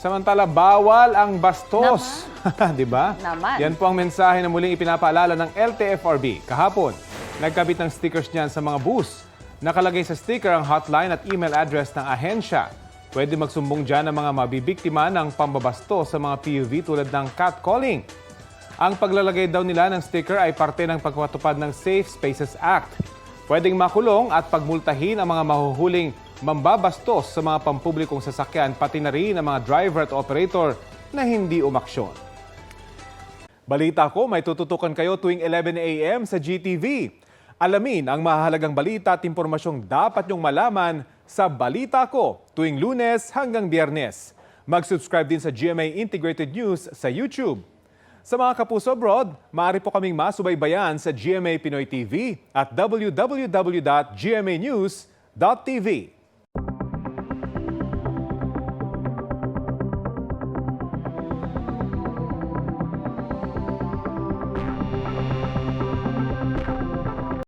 Samantala, bawal ang bastos. Di ba? Naman. Yan po ang mensahe na muling ipinapaalala ng LTFRB. Kahapon, nagkabit ng stickers niyan sa mga bus. Nakalagay sa sticker ang hotline at email address ng ahensya. Pwede magsumbong dyan ang mga mabibiktima ng pambabasto sa mga PUV tulad ng catcalling. Ang paglalagay daw nila ng sticker ay parte ng pagpatupad ng Safe Spaces Act. Pwedeng makulong at pagmultahin ang mga mahuhuling mambabastos sa mga pampublikong sasakyan, pati na rin ang mga driver at operator na hindi umaksyon. Balita ko, may tututukan kayo tuwing 11 a.m. sa GTV. Alamin ang mahalagang balita at impormasyong dapat niyong malaman sa Balita Ko tuwing Lunes hanggang Biyernes. Mag-subscribe din sa GMA Integrated News sa YouTube. Sa mga kapuso abroad, maaari po kaming masubaybayan sa GMA Pinoy TV at www.gmanews.tv.